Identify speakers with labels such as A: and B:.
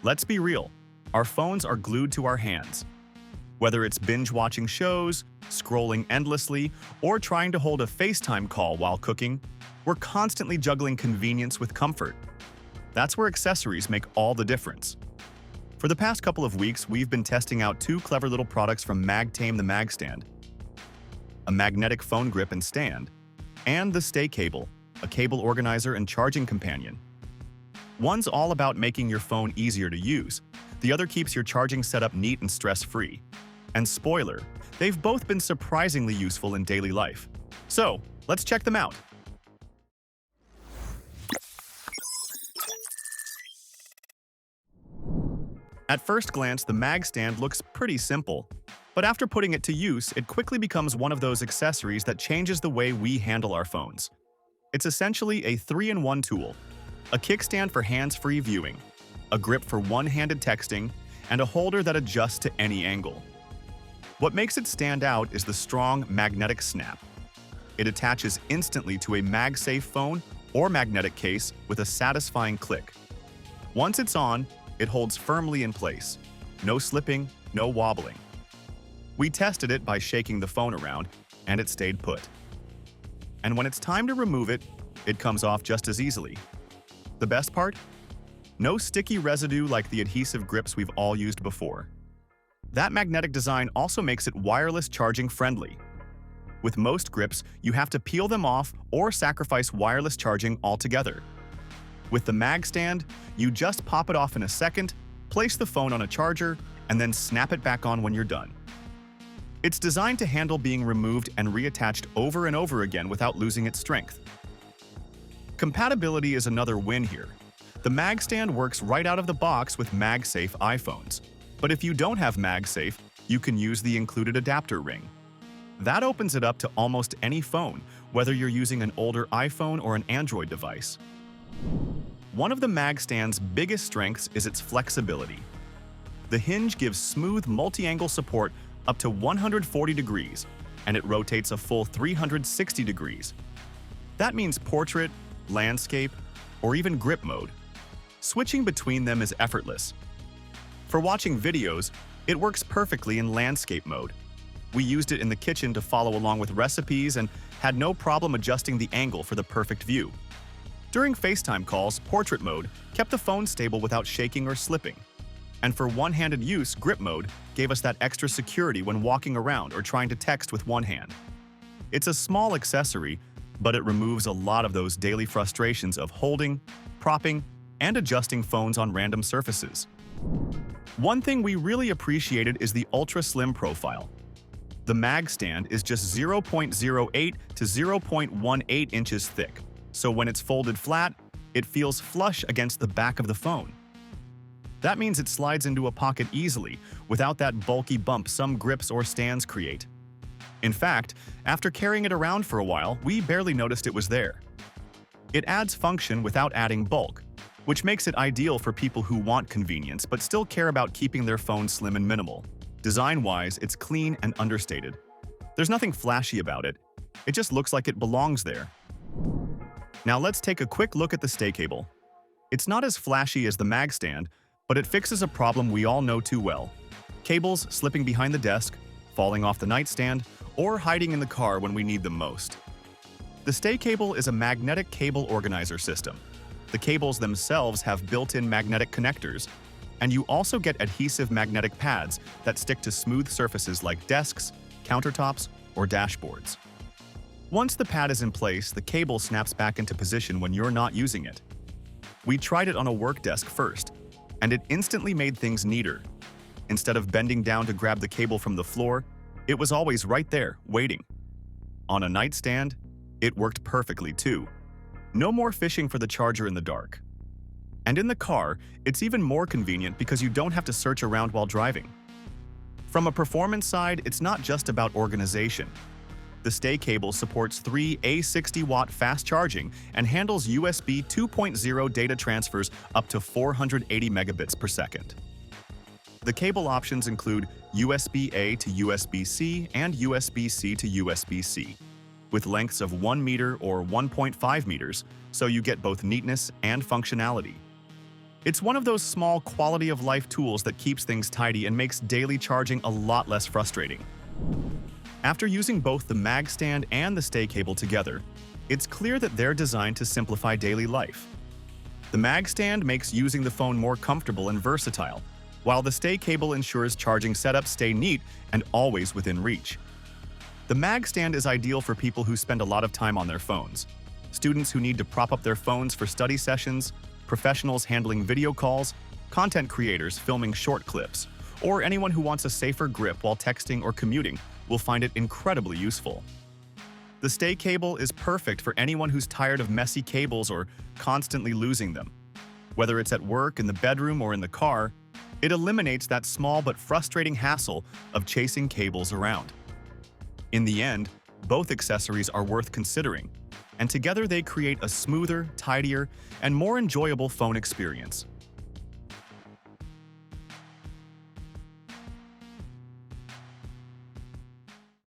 A: Let's be real, our phones are glued to our hands. Whether it's binge-watching shows, scrolling endlessly, or trying to hold a FaceTime call while cooking, we're constantly juggling convenience with comfort. That's where accessories make all the difference. For the past couple of weeks, we've been testing out two clever little products from Magtame the MagStand, a magnetic phone grip and stand, and the Staycable, a cable organizer and charging companion. One's all about making your phone easier to use. The other keeps your charging setup neat and stress-free. And spoiler, they've both been surprisingly useful in daily life. So, let's check them out. At first glance, the MagStand looks pretty simple, but after putting it to use, it quickly becomes one of those accessories that changes the way we handle our phones. It's essentially a 3-in-1 tool: a kickstand for hands-free viewing, a grip for one-handed texting, and a holder that adjusts to any angle. What makes it stand out is the strong magnetic snap. It attaches instantly to a MagSafe phone or magnetic case with a satisfying click. Once it's on, it holds firmly in place. No slipping, no wobbling. We tested it by shaking the phone around, and it stayed put. And when it's time to remove it, it comes off just as easily. The best part? No sticky residue like the adhesive grips we've all used before. That magnetic design also makes it wireless charging friendly. With most grips, you have to peel them off or sacrifice wireless charging altogether. With the MagStand, you just pop it off in a second, place the phone on a charger, and then snap it back on when you're done. It's designed to handle being removed and reattached over and over again without losing its strength. Compatibility is another win here. The MagStand works right out of the box with MagSafe iPhones. But if you don't have MagSafe, you can use the included adapter ring. That opens it up to almost any phone, whether you're using an older iPhone or an Android device. One of the MagStand's biggest strengths is its flexibility. The hinge gives smooth multi-angle support up to 140 degrees, and it rotates a full 360 degrees. That means portrait, landscape, or even grip mode. Switching between them is effortless. For watching videos, it works perfectly in landscape mode. We used it in the kitchen to follow along with recipes and had no problem adjusting the angle for the perfect view. During FaceTime calls, portrait mode kept the phone stable without shaking or slipping. And for one-handed use, grip mode gave us that extra security when walking around or trying to text with one hand. It's a small accessory, but it removes a lot of those daily frustrations of holding, propping, and adjusting phones on random surfaces. One thing we really appreciated is the ultra-slim profile. The MagStand is just 0.08 to 0.18 inches thick, so when it's folded flat, it feels flush against the back of the phone. That means it slides into a pocket easily, without that bulky bump some grips or stands create. In fact, after carrying it around for a while, we barely noticed it was there. It adds function without adding bulk, which makes it ideal for people who want convenience but still care about keeping their phone slim and minimal. Design-wise, it's clean and understated. There's nothing flashy about it. It just looks like it belongs there. Now let's take a quick look at the Staycable. It's not as flashy as the MagStand, but it fixes a problem we all know too well: cables slipping behind the desk, falling off the nightstand, or hiding in the car when we need them most. The Staycable is a magnetic cable organizer system. The cables themselves have built-in magnetic connectors, and you also get adhesive magnetic pads that stick to smooth surfaces like desks, countertops, or dashboards. Once the pad is in place, the cable snaps back into position when you're not using it. We tried it on a work desk first, and it instantly made things neater. Instead of bending down to grab the cable from the floor, it was always right there, waiting. On a nightstand, it worked perfectly too. No more fishing for the charger in the dark. And in the car, it's even more convenient because you don't have to search around while driving. From a performance side, it's not just about organization. The Staycable supports 3 A60-watt fast charging and handles USB 2.0 data transfers up to 480 megabits per second. The cable options include USB-A to USB-C and USB-C to USB-C, with lengths of 1 meter or 1.5 meters, so you get both neatness and functionality. It's one of those small quality-of-life tools that keeps things tidy and makes daily charging a lot less frustrating. After using both the MagStand and the Staycable together, it's clear that they're designed to simplify daily life. The MagStand makes using the phone more comfortable and versatile, while the Staycable ensures charging setups stay neat and always within reach. The MagStand is ideal for people who spend a lot of time on their phones, students who need to prop up their phones for study sessions, professionals handling video calls, content creators filming short clips, or anyone who wants a safer grip while texting or commuting will find it incredibly useful. The Staycable is perfect for anyone who's tired of messy cables or constantly losing them. Whether it's at work, in the bedroom, or in the car, it eliminates that small but frustrating hassle of chasing cables around. In the end, both accessories are worth considering, and together they create a smoother, tidier, and more enjoyable phone experience.